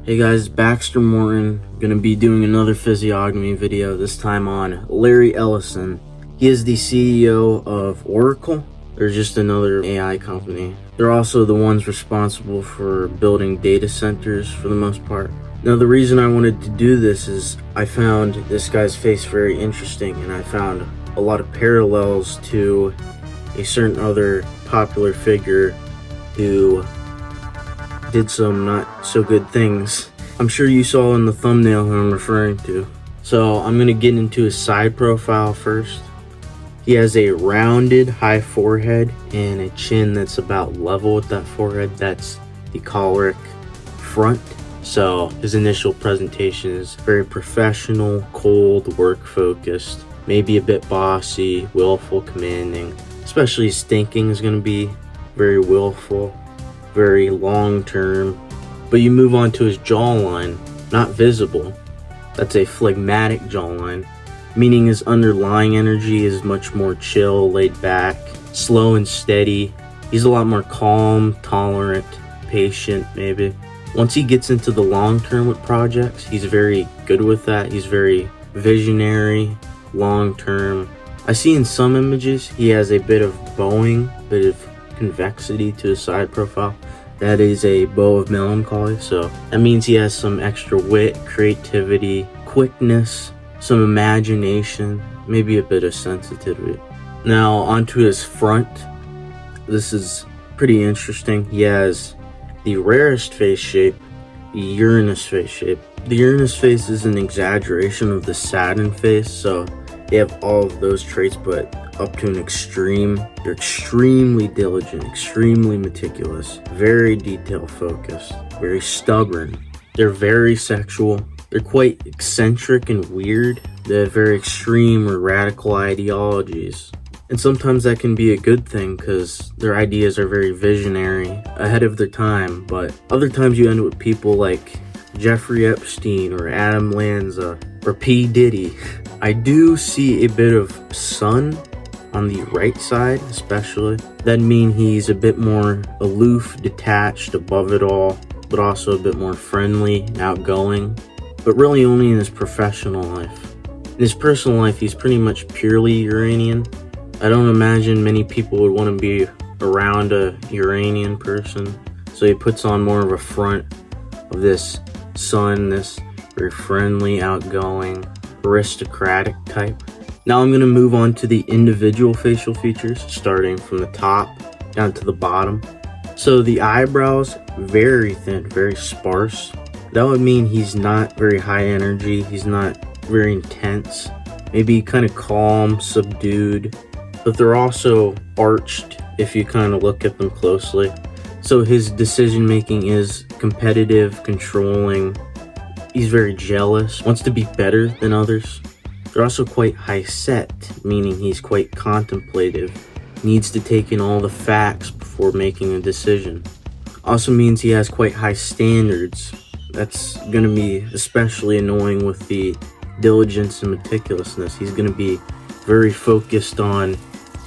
Hey guys, Baxter Morton. Gonna be doing another physiognomy video, this time on Larry Ellison. He is the CEO of Oracle. They're just another AI company. They're also the ones responsible for building data centers for the most part. Now the reason I wanted to do this is I found this guy's face very interesting, and I found a lot of parallels to a certain other popular figure who did some not so good things. I'm sure you saw in the thumbnail who I'm referring to. So I'm gonna get into his side profile first. He has a rounded high forehead and a chin that's about level with that forehead. That's the choleric front. So his initial presentation is very professional, cold, work focused, maybe a bit bossy, willful, commanding. Especially his thinking is gonna be very willful, very long-term. But you move on to his jawline, not visible. That's a phlegmatic jawline, meaning his underlying energy is much more chill, laid back, slow and steady. He's a lot more calm, tolerant, patient maybe. Once he gets into the long-term with projects, he's very good with that. He's very visionary, long-term. I see in some images he has a bit of bowing, bit of convexity to his side profile. That is a bow of melancholy, so that means he has some extra wit, creativity, quickness, some imagination, maybe a bit of sensitivity. Now onto his front. This is pretty interesting. He has the rarest face shape, the Uranus face shape. The Uranus face is an exaggeration of the Saturn face, so they have all of those traits, but up to an extreme. They're extremely diligent, extremely meticulous, very detail focused, very stubborn. They're very sexual. They're quite eccentric and weird. They have very extreme or radical ideologies. And sometimes that can be a good thing because their ideas are very visionary, ahead of their time. But other times you end up with people like Jeffrey Epstein or Adam Lanza or P. Diddy. I do see a bit of sun on the right side especially. That means he's a bit more aloof, detached, above it all, but also a bit more friendly and outgoing, but really only in his professional life. In his personal life, he's pretty much purely Uranian. I don't imagine many people would want to be around a Uranian person, so he puts on more of a front of this sun, this very friendly, outgoing, aristocratic type. Now I'm going to move on to the individual facial features, starting from the top down to the bottom. So the eyebrows, very thin, very sparse. That would mean he's not very high energy, he's not very intense, maybe kind of calm, subdued, but they're also arched if you kind of look at them closely. So his decision making is competitive, controlling. He's very jealous, wants to be better than others. They're also quite high set, meaning he's quite contemplative, needs to take in all the facts before making a decision. Also means he has quite high standards. That's going to be especially annoying with the diligence and meticulousness. He's going to be very focused on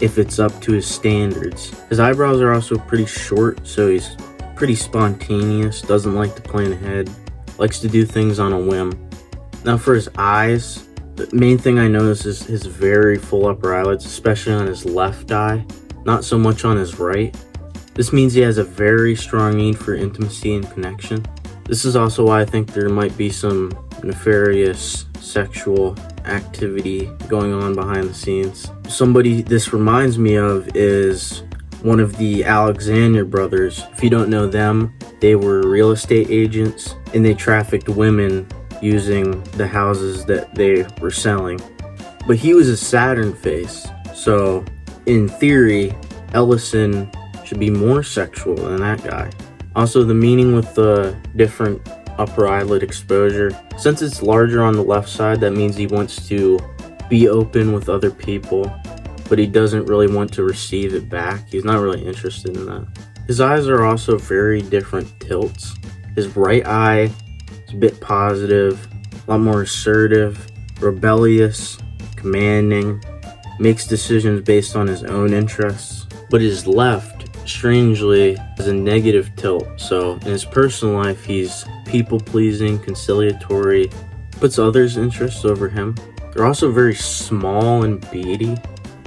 if it's up to his standards. His eyebrows are also pretty short, so he's pretty spontaneous, doesn't like to plan ahead, likes to do things on a whim. Now for his eyes, the main thing I notice is his very full upper eyelids, especially on his left eye, not so much on his right. This means he has a very strong need for intimacy and connection. This is also why I think there might be some nefarious sexual activity going on behind the scenes. Somebody this reminds me of is one of the Alexander brothers. If you don't know them, they were real estate agents and they trafficked women using the houses that they were selling. But he was a Saturn face, so in theory, Ellison should be more sexual than that guy. Also, the meaning with the different upper eyelid exposure, since it's larger on the left side, that means he wants to be open with other people, but he doesn't really want to receive it back. He's not really interested in that. His eyes are also very different tilts. His right eye is a bit positive, a lot more assertive, rebellious, commanding, makes decisions based on his own interests. But his left strangely has a negative tilt. So in his personal life, he's people-pleasing, conciliatory, puts others' interests over him. They're also very small and beady,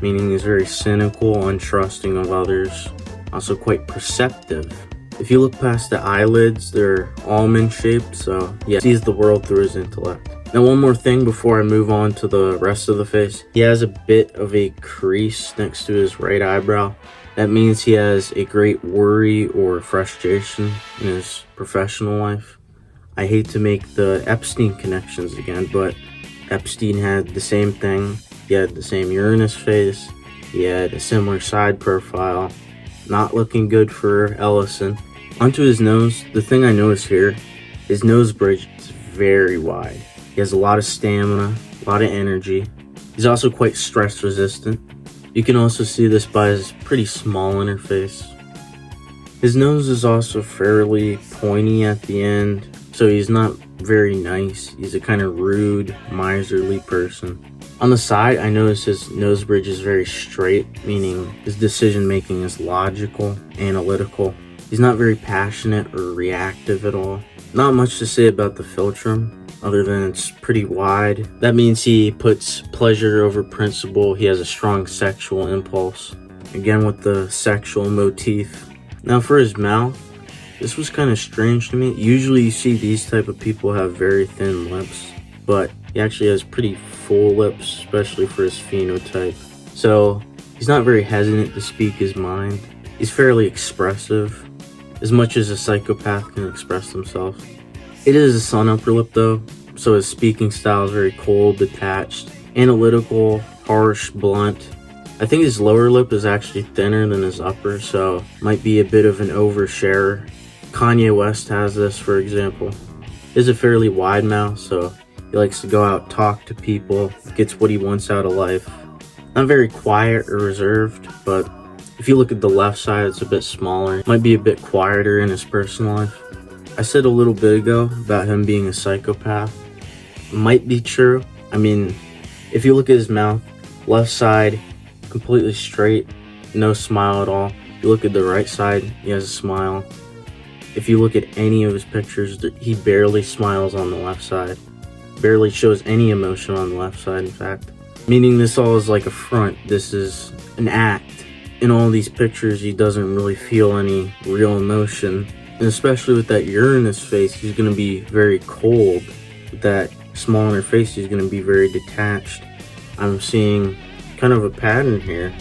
meaning he's very cynical, untrusting of others, also quite perceptive. If you look past the eyelids, they're almond-shaped, so yeah, he sees the world through his intellect. Now, one more thing before I move on to the rest of the face. He has a bit of a crease next to his right eyebrow. That means he has a great worry or frustration in his professional life. I hate to make the Epstein connections again, but Epstein had the same thing. He had the same Uranus face. He had a similar side profile. Not looking good for Ellison. Onto his nose, the thing I notice here, his nose bridge is very wide. He has a lot of stamina, a lot of energy. He's also quite stress resistant. You can also see this by his pretty small interface. His nose is also fairly pointy at the end, so he's not very nice. He's a kind of rude, miserly person. On the side, I notice his nose bridge is very straight, meaning his decision making is logical, analytical. He's not very passionate or reactive at all. Not much to say about the philtrum, other than it's pretty wide. That means he puts pleasure over principle. He has a strong sexual impulse. Again, with the sexual motif. Now for his mouth, this was kind of strange to me. Usually you see these type of people have very thin lips, but he actually has pretty full lips, especially for his phenotype. So he's not very hesitant to speak his mind. He's fairly expressive, as much as a psychopath can express themselves. It is a sun upper lip though, so his speaking style is very cold, detached, analytical, harsh, blunt. I think his lower lip is actually thinner than his upper, so might be a bit of an oversharer. Kanye West has this, for example. He has a fairly wide mouth, so he likes to go out, talk to people, gets what he wants out of life. Not very quiet or reserved, but if you look at the left side, it's a bit smaller. Might be a bit quieter in his personal life. I said a little bit ago about him being a psychopath. Might be true. I mean, if you look at his mouth, left side, completely straight, no smile at all. If you look at the right side, he has a smile. If you look at any of his pictures, he barely smiles on the left side. Barely shows any emotion on the left side, in fact. Meaning this all is like a front. This is an act. In all these pictures, he doesn't really feel any real emotion. And especially with that Uranus face, he's going to be very cold. With that smaller face, he's going to be very detached. I'm seeing kind of a pattern here.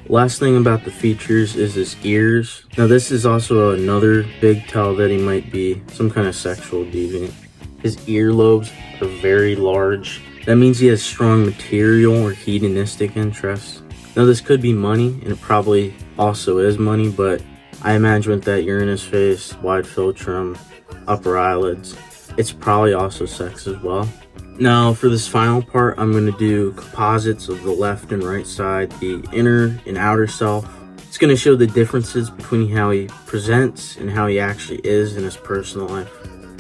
Last thing about the features is his ears. Now this is also another big tell that he might be some kind of sexual deviant. His earlobes are very large. That means he has strong material or hedonistic interests. Now this could be money, and it probably also is money, but I imagine with that Uranus face, wide philtrum, upper eyelids, it's probably also sex as well. Now for this final part, I'm going to do composites of the left and right side, the inner and outer self. It's going to show the differences between how he presents and how he actually is in his personal life.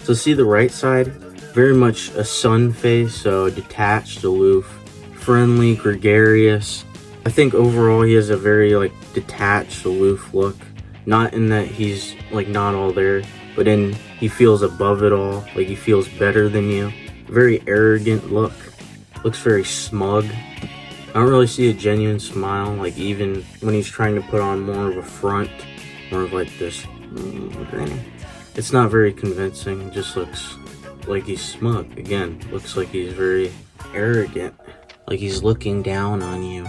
So see the right side, very much a sun face, so detached, aloof, friendly, gregarious. I think overall he has a very detached, aloof look. Not in that he's not all there, but in he feels above it all, like he feels better than you. Very arrogant look. Looks very smug. I don't really see a genuine smile, even when he's trying to put on more of a front, more of this grin. It's not very convincing. It just looks like he's smug. Again, looks like he's very arrogant, like he's looking down on you.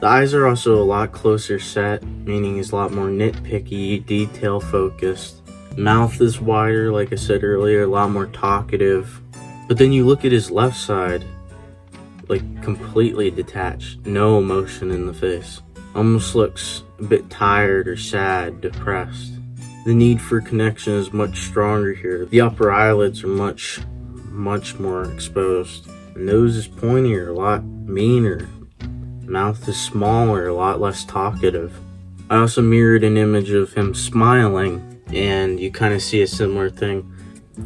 The eyes are also a lot closer set, meaning he's a lot more nitpicky, detail focused. Mouth is wider, like I said earlier, a lot more talkative. But then you look at his left side, completely detached, no emotion in the face. Almost looks a bit tired or sad, depressed. The need for connection is much stronger here. The upper eyelids are much more exposed. The nose is pointier, a lot meaner. Mouth is smaller, a lot less talkative. I also mirrored an image of him smiling, and you kind of see a similar thing.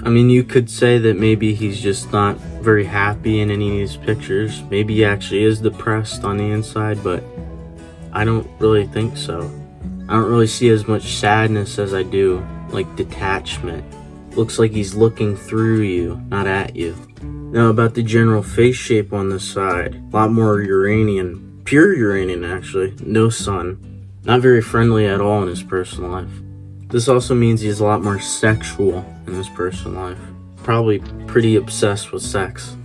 I mean, you could say that maybe he's just not very happy in any of these pictures. Maybe he actually is depressed on the inside, but I don't really think so. I don't really see as much sadness as I do, like, detachment. Looks like he's looking through you, not at you. Now about the general face shape on the side, a lot more Uranian, pure Uranian actually, no sun. Not very friendly at all in his personal life. This also means he's a lot more sexual in his personal life. Probably pretty obsessed with sex.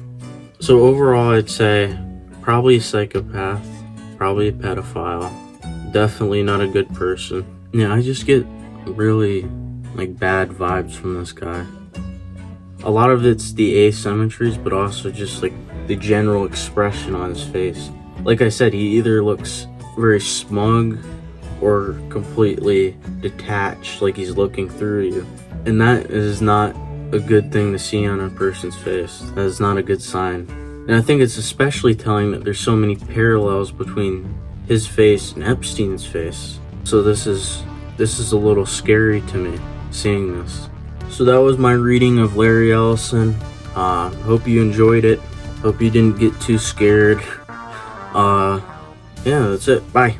So overall I'd say probably a psychopath, probably a pedophile, definitely not a good person. Yeah, I just get really like bad vibes from this guy. A lot of it's the asymmetries, but also just like the general expression on his face. Like I said, he either looks very smug or completely detached, like he's looking through you. And that is not a good thing to see on a person's face. That is not a good sign. And I think it's especially telling that there's so many parallels between his face and Epstein's face. So this is a little scary to me, seeing this. So that was my reading of Larry Ellison. Hope you enjoyed it. Hope you didn't get too scared. Yeah, that's it. Bye.